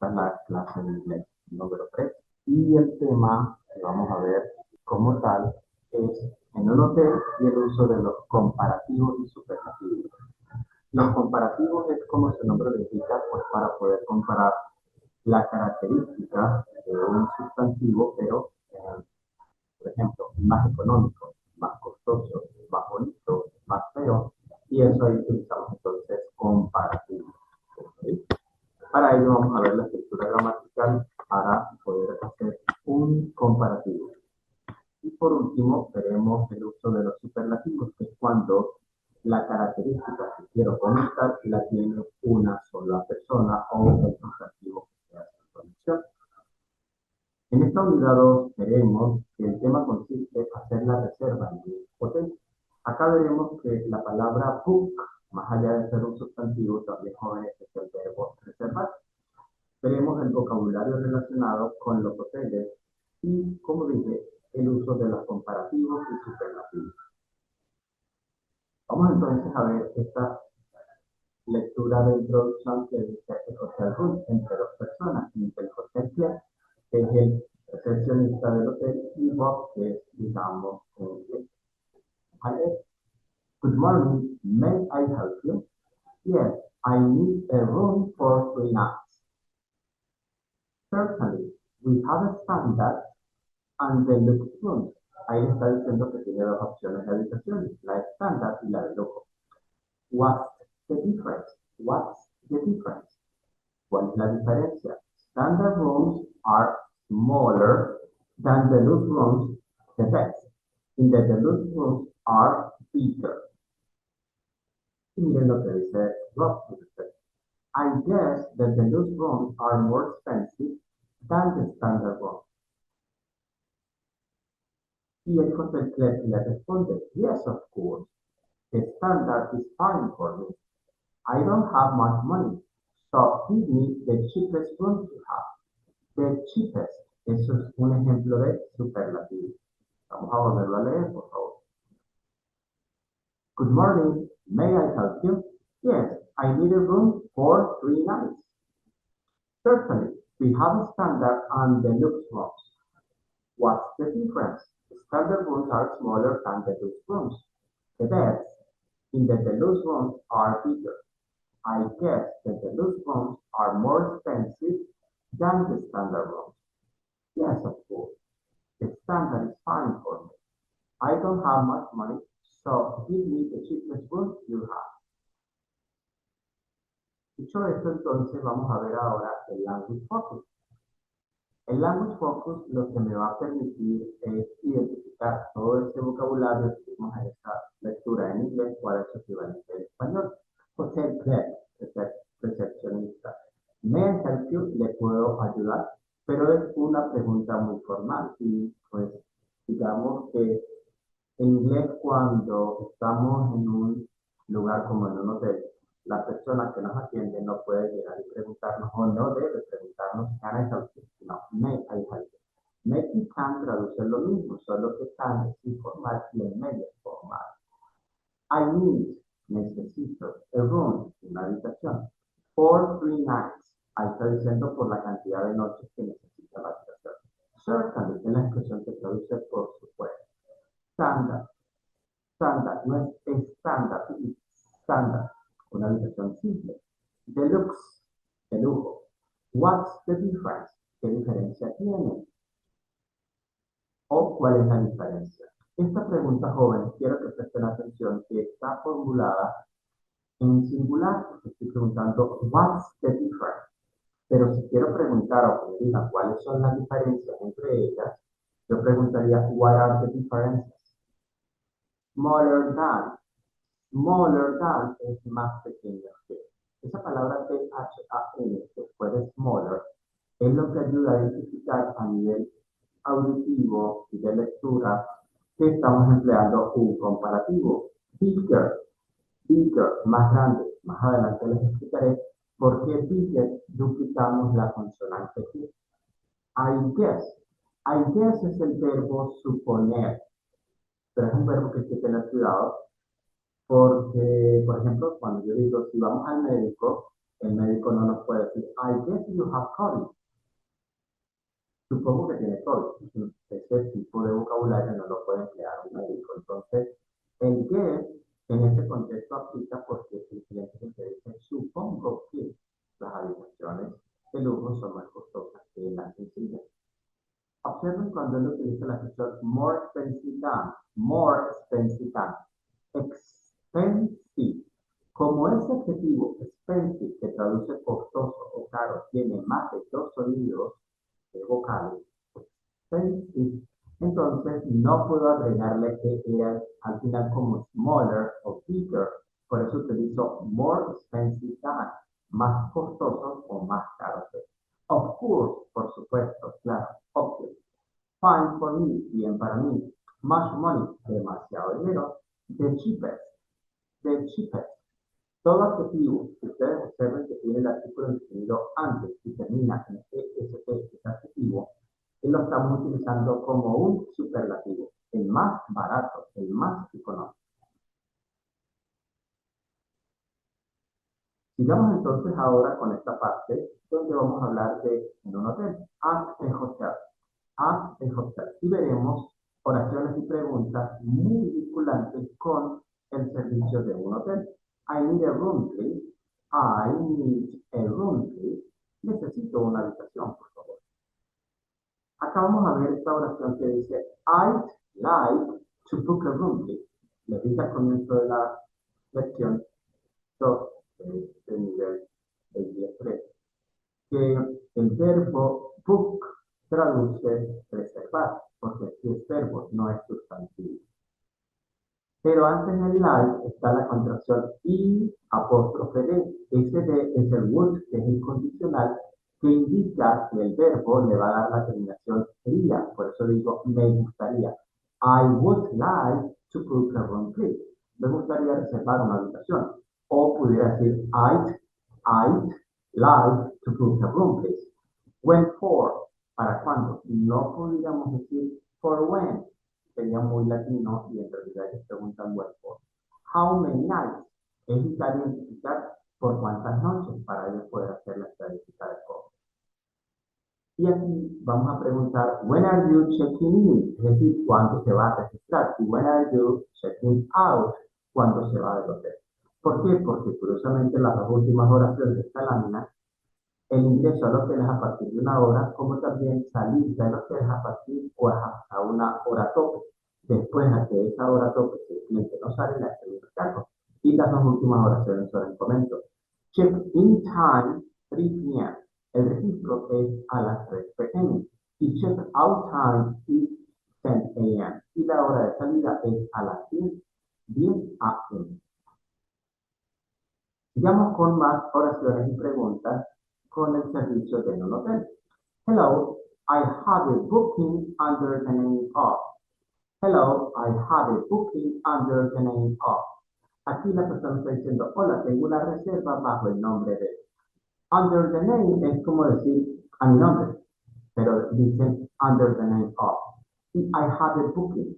Esta es la clase de inglés número 3 y el tema que vamos a ver como tal es en un hotel y el uso de los comparativos y superlativos. Los comparativos es como su nombre lo indica, pues para poder comparar la característica de un sustantivo, pero por ejemplo, más económico, más costoso, más bonito, más feo, y eso ahí utilizamos entonces comparativos. ¿Okay? Para ello vamos a ver la estructura gramatical para poder hacer un comparativo. Y por último veremos el uso de los superlativos, que es cuando la característica que quiero comentar la tiene una sola persona o el sustantivo que hace conexión. En esta unidad 2 veremos que el tema consiste en hacer la reserva en un hotel. Acá veremos que la palabra book, más allá de ser un sustantivo, también jóvenes es el verbo reservar. Veremos el vocabulario relacionado con los hoteles y, como dije, el uso de los comparativos y superlativos. Vamos entonces a ver esta lectura de introducción que dice el hotel room entre dos personas, entre el hotel club, que es el recepcionista del hotel, y Bob, que es, digamos, en inglés. ¿Vale? Good morning, may I help you? Yes, I need a room for 3 nights. Certainly, we have a standard and the luxe room. Ahí le está diciendo que tiene dos opciones de habitaciones, la estándar y la de lujo. What's the difference? What's the difference? ¿Cuál es la diferencia? Standard rooms are smaller than the deluxe rooms, the beds. In the deluxe rooms are bigger. Y miren lo que dice Rob. I guess the deluxe rooms are more expensive than the standard rooms. Y el hotel le responde, yes, of course. The standard is fine for me. I don't have much money, so give me the cheapest room you have. The cheapest, eso es un ejemplo de superlativo. Vamos a volverlo a leer, por favor. Good morning, may I help you? Yes, I need a room for 3 nights. Certainly, we have a standard and deluxe rooms. What's the difference? The standard rooms are smaller than the deluxe rooms. The beds in the deluxe rooms are bigger. I guess the deluxe rooms are more expensive than the standard rooms. Yes, of course. The standard is fine for me. I don't have much money, so give me the cheapest room you have. Dicho esto, entonces vamos a ver ahora el Language Focus. El Language Focus lo que me va a permitir es identificar todo ese vocabulario que vimos en esta lectura en inglés, cuál es su equivalente en español. Hotel Club, recepcionista. Me help you, le puedo ayudar, pero es una pregunta muy formal y pues digamos que en inglés cuando estamos en un lugar como en un hotel, la persona que nos atiende no puede llegar y preguntarnos o no debe preguntarnos can I help you, no, may I help you. May y can traducen lo mismo, solo que can es informal y el may es formal. I need, necesito, a room, una habitación, for 3 nights. Ahí está diciendo por la cantidad de noches que necesita la habitación. Certainly es la expresión que traduce por supuesto. Standard, standard, no es estándar, es estándar, una habitación simple. Deluxe, de lujo. What's the difference? ¿Qué diferencia tiene? ¿O cuál es la diferencia? Esta pregunta, jóvenes, quiero que presten atención, que está formulada en singular, porque estoy preguntando, what's the difference? Pero si quiero preguntar o que me digan cuáles son las diferencias entre ellas, yo preguntaría, what are the differences? Smaller than. Smaller than es más pequeño que. Esa palabra T-H-A-N, después de smaller, es lo que ayuda a identificar a nivel auditivo y de lectura que estamos empleando un comparativo. Bigger, bigger, más grande. Más adelante les explicaré por qué bigger duplicamos la consonante Q. I guess. I guess es el verbo suponer, pero es un verbo que hay que tener cuidado porque, por ejemplo, cuando yo digo si vamos al médico, El médico no nos puede decir, I guess you have COVID. Supongo que tiene COVID. Ese tipo de vocabulario no lo puede emplear un médico. Entonces, el guess en este contexto aplica porque el cliente que dice, supongo que las habitaciones de lujo son más costosas que las sencillas. Observen cuando él utiliza la expresión more expensive than, expensive. Como ese adjetivo expensive, que traduce costoso o caro, tiene más de dos sonidos vocales, expensive, entonces no puedo agregarle que era al final como smaller o bigger, por eso utilizo more expensive than, más costosos o más caros. Of course, por supuesto, claro, obvio. Fine for me, bien para mí. Much money, demasiado dinero. The cheapest, the cheapest. Todo adjetivo que ustedes observen que tiene el artículo definido antes y termina en EST, ese adjetivo, y lo estamos utilizando como un superlativo, el más barato, el más económico. Sigamos entonces ahora con esta parte donde vamos a hablar de en un hotel, at a hotel, at a hotel. Y veremos oraciones y preguntas muy vinculantes con el servicio de un hotel. I need a room, please. I need a room, please. Necesito una habitación, por favor. Acá vamos a ver esta oración que dice, I'd like to book a room, please. Le dije al comienzo de la lección 2 de nivel de inglés 3, que el verbo book traduce reservar, porque si es verbo, no es sustantivo. Pero antes del like está la contracción y apóstrofe de. Ese de es el would, que es incondicional, que indica que el verbo le va a dar la terminación sería. Por eso digo, me gustaría. I would like to book a room, please. Me gustaría reservar una habitación. O pudiera decir, I'd like to book a room, please. When for, ¿para cuándo? No pudiéramos decir for when, sería muy latino y en realidad ellos preguntan when for. How many nights? Es identificar por cuántas noches para ellos poder hacer la estadística de cosas. Y aquí vamos a preguntar, when are you checking in? Es decir, ¿cuándo se va a registrar? Y when are you checking out? ¿Cuándo se va del hotel? ¿Por qué? Porque curiosamente las dos últimas oraciones de esta lámina, el ingreso al hotel es a partir de una hora, como también salir del hotel es a partir o hasta una hora tope. Después de que esa hora tope, si el cliente no sale, la segunda caso. Y las dos últimas oraciones son el comento. Check in time 3 p.m. El registro es a las 3 p.m. Y check out time is 10 a.m. Y la hora de salida es a las 10 a.m. Sigamos con más oraciones y preguntas con el servicio de un hotel. Hello, I have a booking under the name of. Hello, I have a booking under the name of. Aquí la persona está diciendo, hola, tengo una reserva bajo el nombre de. Under the name es como decir a mi nombre, pero dicen under the name of. Y I have a booking.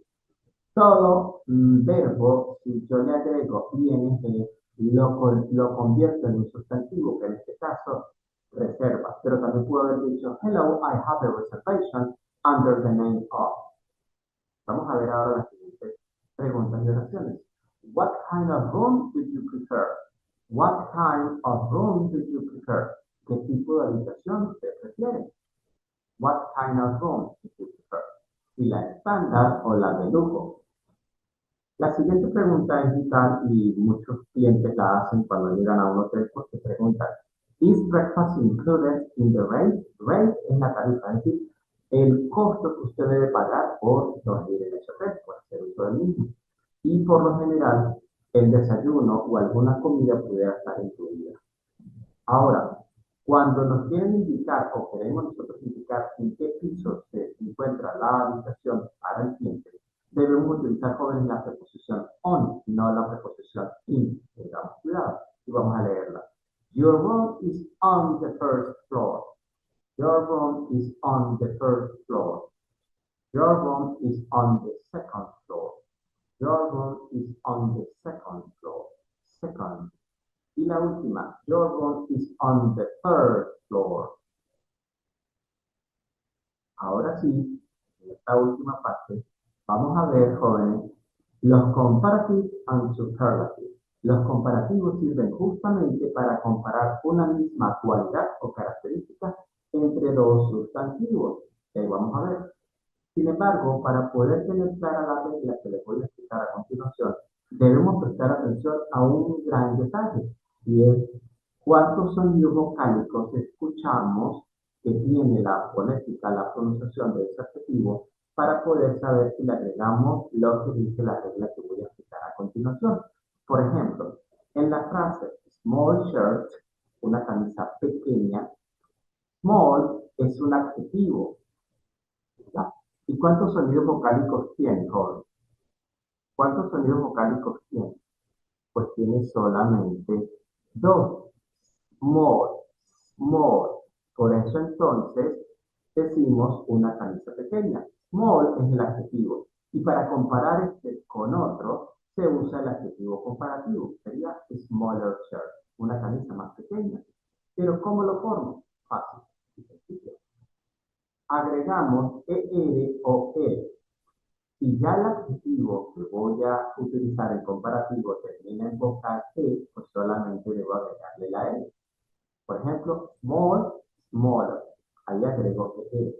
Todo verbo, si yo le agrego ing, lo convierto en un sustantivo, que en este caso reserva. Pero también puedo haber dicho, hello, I have a reservation under the name of. Vamos a ver ahora las siguientes preguntas y oraciones. What kind of room do you prefer? What kind of room do you prefer? ¿Qué tipo de habitación usted prefiere? What kind of room do you prefer? ¿Y la estándar o la de lujo? La siguiente pregunta es vital y muchos clientes la hacen cuando llegan a un hotel porque preguntan, ¿Is breakfast included in the rate? Rate es la tarifa, es decir, el costo que usted debe pagar por dormir en ese hotel, por hacer uso del mismo. Y por lo general, el desayuno o alguna comida pudiera estar incluida. Ahora, cuando nos quieren indicar o queremos nosotros indicar en qué piso se encuentra la habitación para el cliente, debemos utilizar, jóvenes, la preposición on, no la preposición in. Tengamos cuidado y vamos a leerla. Your room is on the first floor. Your room is on the first floor. Your room is on the second floor. Your room is on the second floor. Second. Y la última, your room is on the third floor. Ahora sí, en esta última parte, vamos a ver, jóvenes, los comparative and superlative. Los comparativos sirven justamente para comparar una misma cualidad o característica entre dos sustantivos. Vamos a ver. Sin embargo, para poder tener clara la regla que les voy a explicar a continuación, debemos prestar atención a un gran detalle, y es cuántos sonidos vocálicos escuchamos que tiene la fonética, la pronunciación de ese adjetivo, para poder saber si le agregamos lo que dice la regla que voy a explicar a continuación. Por ejemplo, en la frase small shirt, una camisa pequeña, small es un adjetivo, ¿verdad? ¿Y cuántos sonidos vocálicos tiene, joven? ¿Cuántos sonidos vocálicos tiene? Pues tiene solamente dos. Small, small. Por eso entonces decimos una camisa pequeña. Small es el adjetivo. Y para comparar este con otro, se usa el adjetivo comparativo. Sería smaller shirt, una camisa más pequeña. Pero ¿cómo lo formo? Fácil y sencillo. Agregamos ER o E. Si ya el adjetivo que voy a utilizar en comparativo termina en vocal E, pues solamente debo agregarle la E. Por ejemplo, small, smaller. Ahí agrego E.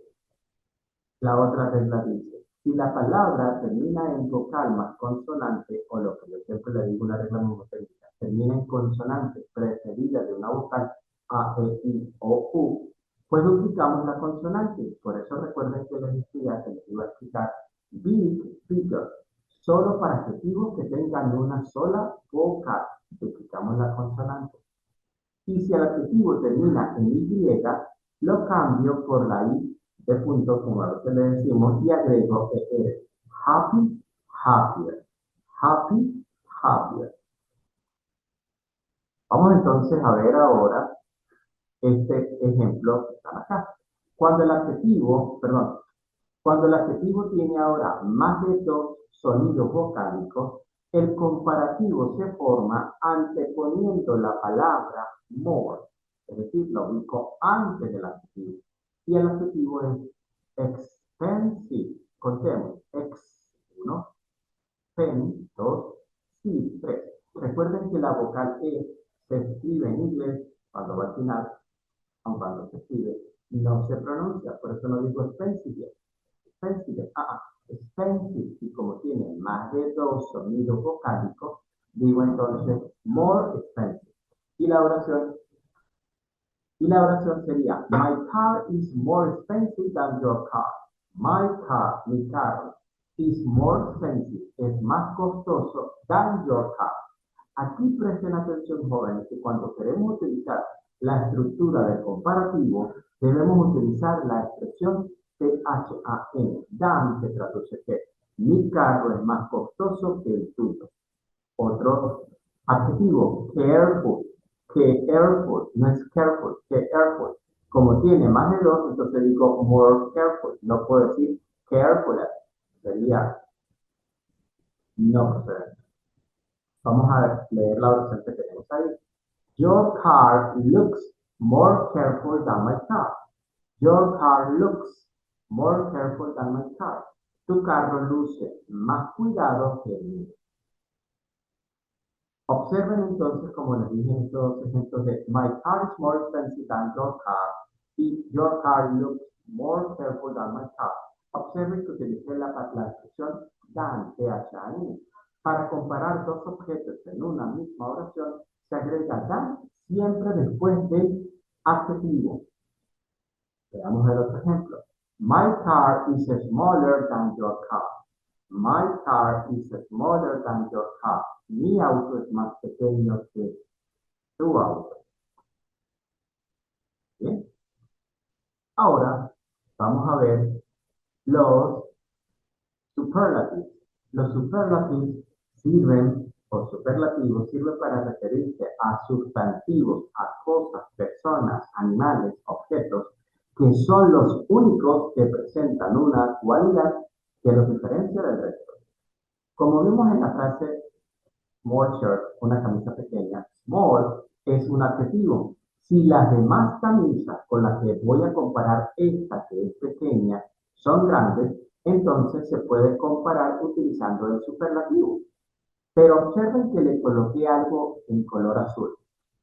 La otra regla dice, si la palabra termina en vocal más consonante, o lo que yo siempre le digo una regla mnemotecnica, termina en consonante precedida de una vocal A, E, I o U, pues duplicamos la consonante. Por eso recuerden que les decía que les iba a explicar big, bigger, solo para adjetivos que tengan una sola vocal. Duplicamos la consonante. Y si el adjetivo termina en Y, lo cambio por la I de punto, como a veces le decimos, y agrego ER. Happy, happier. Happy, happier. Vamos entonces a ver ahora este ejemplo que está acá. Cuando el adjetivo, perdón, cuando el adjetivo tiene ahora más de dos sonidos vocálicos, el comparativo se forma anteponiendo la palabra more, es decir, lo ubico antes del adjetivo. Y el adjetivo es expensive. Contemos, ex, 1, pen, 2, sí, 3. Recuerden que la vocal E se escribe en inglés cuando va al final, aunque cuando se escribe no se pronuncia, por eso no digo expensive. Expensive, expensive, y como tiene más de dos sonidos vocálicos, digo entonces more expensive. Y la oración, sería, my car is more expensive than your car. My car, mi carro, is more expensive, es más costoso than your car. Aquí presten atención, jóvenes, que cuando queremos utilizar la estructura del comparativo, debemos utilizar la expresión THAN. Dan se traduce que mi carro es más costoso que el tuyo. Otro adjetivo, careful, que airful, no es careful, que airful. Como tiene más de dos, entonces digo more careful. No puedo decir careful, sería no procedente. Vamos a leer la oración que tenemos ahí. Your car looks more careful than my car. Your car looks more careful than my car. Tu carro luce más cuidado que el mío. Observen entonces, como les dije en estos ejemplos de my car is more expensive than your car y your car looks more careful than my car. Observen que utilicé la expresión than, THAN. Para comparar dos objetos en una misma oración, se agrega than siempre después del adjetivo. Veamos el otro ejemplo. My car is smaller than your car. My car is smaller than your car. Mi auto es más pequeño que tu auto. Bien. Ahora vamos a ver los superlatives. Los superlatives sirven, o superlativos, sirven para referirse a sustantivos, a cosas, personas, animales, objetos, que son los únicos que presentan una cualidad que los diferencia del resto. Como vimos en la frase Small shirt, una camisa pequeña. Small es un adjetivo. Si las demás camisas con las que voy a comparar esta que es pequeña son grandes, entonces se puede comparar utilizando el superlativo. Pero observen que le coloqué algo en color azul.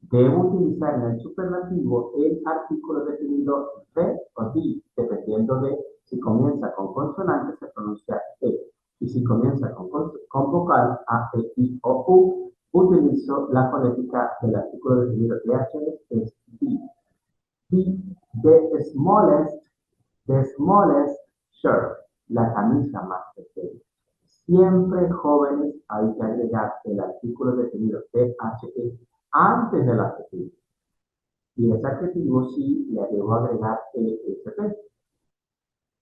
Debo utilizar en el superlativo el artículo definido de o di, dependiendo de si comienza con consonante se pronuncia E. Y si comienza con vocal A, E, I o U, utilizo la fonética del artículo definido de H, es D. D, the smallest shirt, la camisa más pequeña. Siempre, jóvenes, hay que agregar el artículo definido THE antes del adjetivo. Y ese adjetivo sí le debo agregar ESP.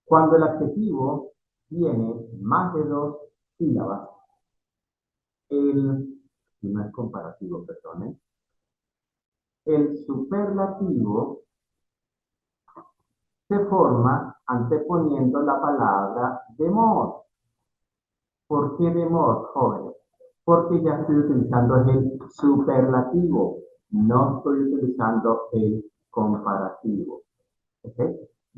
Cuando el adjetivo tiene más de dos sílabas, no es comparativo, perdón, el superlativo se forma anteponiendo la palabra de more. ¿Por qué de more, jóvenes? Porque ya estoy utilizando el superlativo, no estoy utilizando el comparativo. ¿Ok?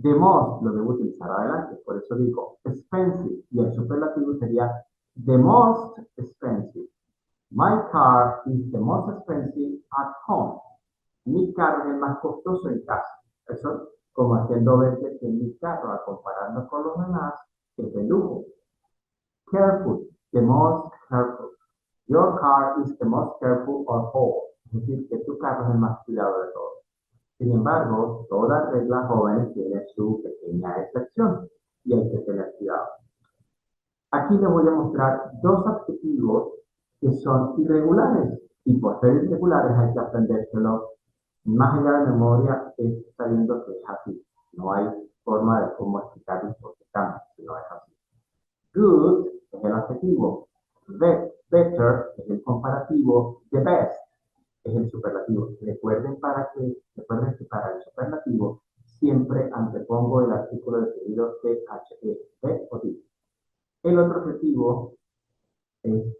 The most lo debo utilizar adelante, por eso digo expensive, y el superlativo sería the most expensive. My car is the most expensive at home. Mi carro es el más costoso en casa. Eso como haciendo ver que mi carro, a compararlo con los demás, es de lujo. Careful, the most careful. Your car is the most careful of all. Es decir, que tu carro es el más cuidado de todos. Sin embargo, toda regla jóvenes tiene su pequeña excepción y hay que tener cuidado. Aquí les voy a mostrar dos adjetivos que son irregulares y por ser irregulares hay que aprendérselos más allá de memoria, es sabiendo que es así. No hay forma de cómo explicarlo porque cambia, si no es así. Good es el adjetivo. Better es el comparativo. The best es el superlativo. Recuerden que para el superlativo siempre antepongo el artículo definido THE, B o D. El otro adjetivo es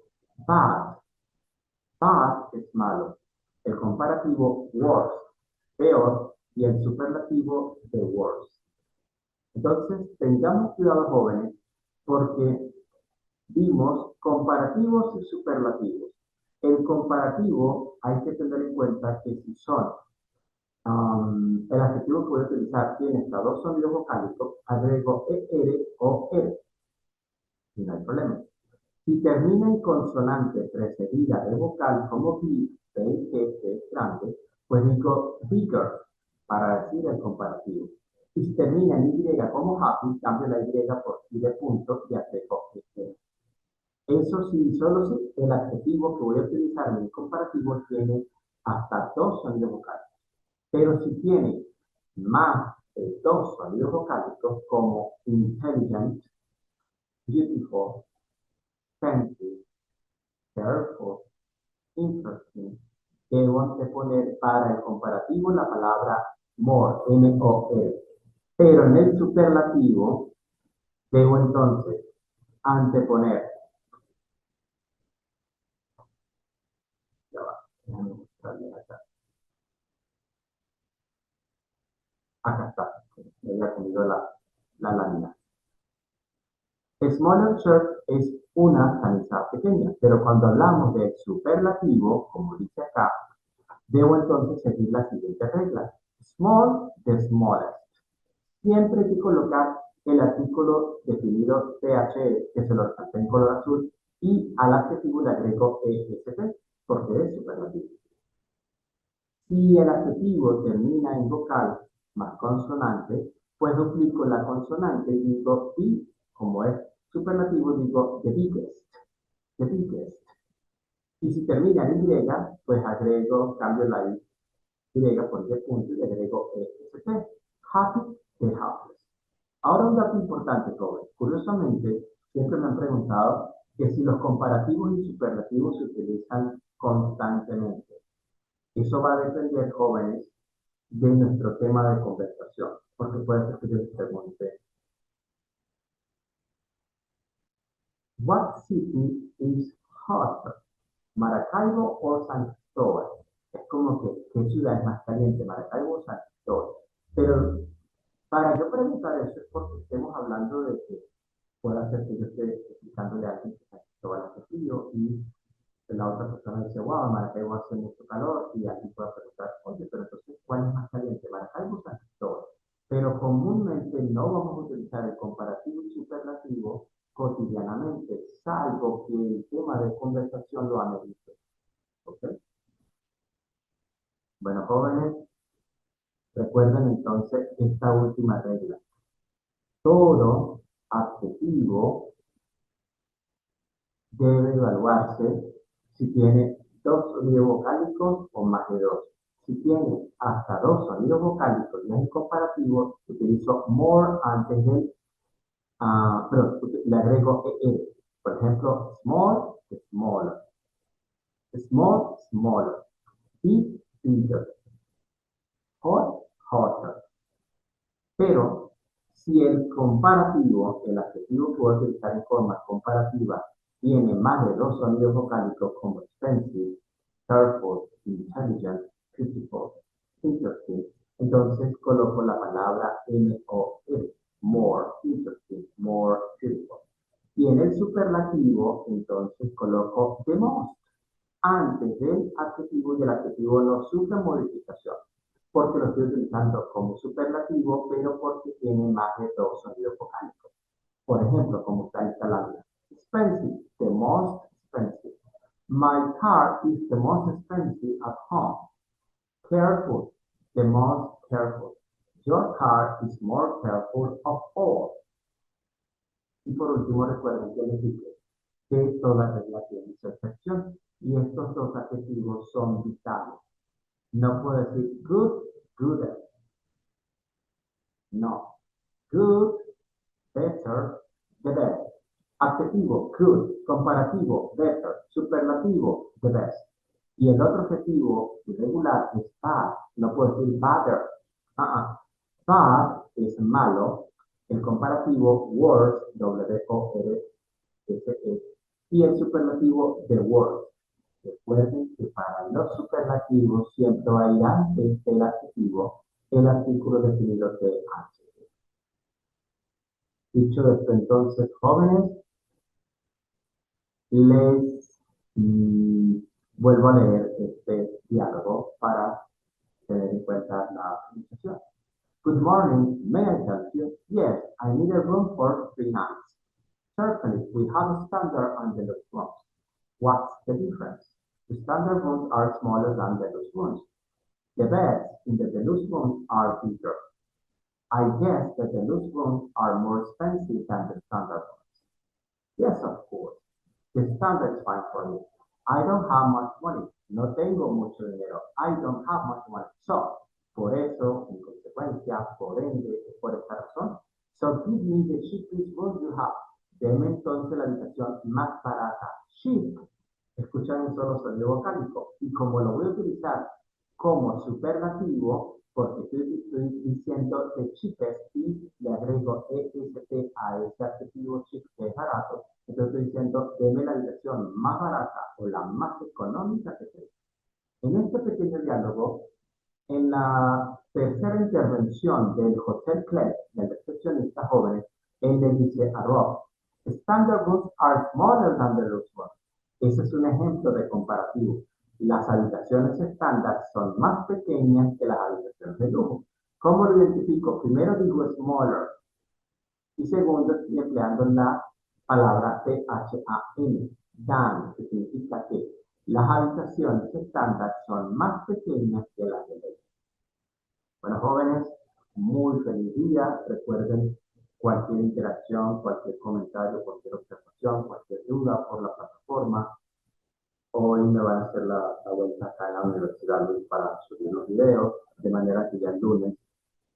bad. Bad es malo. El comparativo worse, peor, y el superlativo the worst. Entonces, tengamos cuidado, jóvenes, porque vimos comparativos y superlativos. El comparativo hay que tener en cuenta que si son el adjetivo que voy a utilizar tiene hasta dos sonidos vocálicos, agrego ER o R y no hay problema. Si termina en consonante precedida de vocal como B, B, G, grande, pues digo bigger para decir el comparativo. Y si termina en Y como happy, cambio la Y por I de punto y agrego ER. Eso sí, solo si el adjetivo que voy a utilizar en el comparativo tiene hasta dos sonidos vocales. Pero si tiene más de dos sonidos vocálicos como intelligent, beautiful, fancy, careful, interesting, debo anteponer para el comparativo la palabra more, M-O-R. Pero en el superlativo debo entonces anteponer, ya va, déjame mostrarle acá. Acá está, me había comido la lámina. Smaller shirt es una camisa pequeña, pero cuando hablamos de superlativo, como dice acá, debo entonces seguir la siguiente regla. Small, the smallest. Siempre hay que colocar el artículo definido THE, que se lo resalté en color azul, y al adjetivo le agrego ESP, porque es superlativo. Si el adjetivo termina en vocal más consonante, pues duplico la consonante y digo y, como es superlativo, digo the biggest, the biggest. Y si termina en Y, pues cambio la Y por Y punto y agrego ESP. Happy, the happiest. Ahora un dato importante, joven. Curiosamente, siempre me han preguntado que si los comparativos y superlativos se utilizan constantemente. Eso va a depender, jóvenes, de nuestro tema de conversación, porque puede ser que yo les pregunte, what city is hot? Maracaibo o San Cristóbal. Es como que, ¿qué ciudad es más caliente, Maracaibo o San Cristóbal? Pero para yo preguntar eso es porque estemos hablando de que pueda ser que yo esté explicándole a alguien que San Cristóbal hace frío y la otra persona dice, wow, Maracaibo hace mucho calor y aquí puede preguntar, oye, pero entonces, ¿cuál es más caliente, Maracaibo o San Cristóbal? Pero comúnmente no vamos a utilizar el comparativo y superlativo cotidianamente, salvo que el tema de conversación lo amerite. ¿Ok? Bueno, jóvenes, recuerden entonces esta última regla. Todo adjetivo debe evaluarse si tiene dos sonidos vocálicos o más de dos. Si tiene hasta dos sonidos vocálicos y es el comparativo, utilizo more antes del, pero le agrego ER. Por ejemplo, small, smaller. Small, smaller. Big, bigger. Hot, hotter. Pero si el comparativo, el adjetivo que voy a utilizar en forma comparativa, tiene más de dos sonidos vocálicos como expensive, careful, intelligent, critical, interesting, entonces coloco la palabra more, more interesting, more critical. Y en el superlativo, entonces coloco the most antes del adjetivo y el adjetivo no sufre modificación porque lo estoy utilizando como superlativo, pero porque tiene más de dos sonidos vocálicos. Por ejemplo, como está esta lámina. Expensive, the most expensive. My car is the most expensive at home. Careful, the most careful. Your car is more careful of all. Y por último, recuerden que les dije que toda regla tiene su excepción y estos dos adjetivos son vitales. No puedo decir good, gooder. No. Good, better, the best. Adjetivo, good. Comparativo, better. Superlativo, the best. Y el otro adjetivo irregular es bad. No puedo decir better. Bad es malo. El comparativo, worse, W-O-R-S-E. Y el superlativo, the worst. Recuerden que para los superlativos siempre va a ir antes del adjetivo el artículo definido TH. Dicho esto, entonces, jóvenes, les vuelvo a leer este diálogo para tener en cuenta la pronunciación. Good morning, may I help you? Yes, I need a room for 3 nights. Certainly, we have a standard and deluxe rooms. What's the difference? The standard rooms are smaller than deluxe rooms. The beds in the deluxe rooms are bigger. I guess the deluxe rooms are more expensive than the standard rooms. Yes, of course. The standard is fine for me. I don't have much money. No tengo mucho dinero. I don't have much money. So, por eso, en consecuencia, por ende, por esta razón. So give me the cheapest room you have. Deme entonces la habitación más barata. Cheap. Escuchan un solo sonido vocálico. Y como lo voy a utilizar como superlativo, porque estoy diciendo the cheapest y le agrego EST a ese adjetivo cheap que es barato, entonces estoy diciendo deme la habitación más barata o la más económica que tenga. En este pequeño diálogo, en la tercera intervención del Hotel Clerk, del recepcionista joven, él le dice a Rob, standard rooms are smaller than the deluxe rooms. Ese es un ejemplo de comparativo. Las habitaciones estándar son más pequeñas que las habitaciones de lujo. ¿Cómo lo identifico? Primero digo smaller y segundo estoy empleando la palabra THAN, than, que significa que las habitaciones estándar son más pequeñas que las de lujo. Bueno, jóvenes, muy feliz día. Recuerden cualquier interacción, cualquier comentario, cualquier observación, cualquier duda por la plataforma. Hoy me van a hacer la vuelta acá en la Universidad Luis para subir los videos, de manera que ya el lunes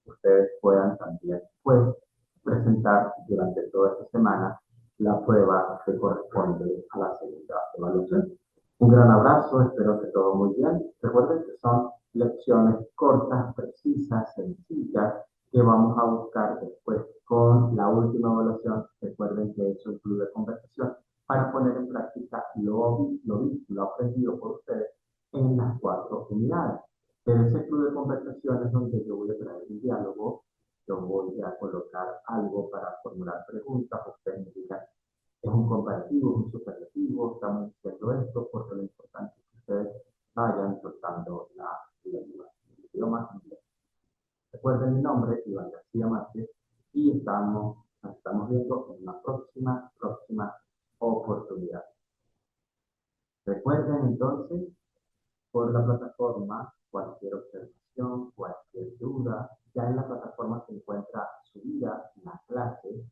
ustedes puedan también pues, presentar durante toda esta semana la prueba que corresponde a la segunda evaluación. Un gran abrazo, espero que todo muy bien. Recuerden que son lecciones cortas, precisas, sencillas, que vamos a buscar después con la última evaluación. Recuerden que eso incluye conversación para poner en práctica lo aprendido por ustedes en las 4 unidades. En ese club de conversaciones donde yo voy a traer un diálogo, yo voy a colocar algo para formular preguntas, ustedes me digan, es un comparativo, es un superlativo, estamos diciendo esto, porque lo importante es que ustedes vayan soltando la lengua, el idioma inglés. Recuerden mi nombre, Iván García Márquez, y nos estamos viendo en una próxima oportunidad. Recuerden entonces, por la plataforma, cualquier observación, cualquier duda, ya en la plataforma se encuentra subida la clase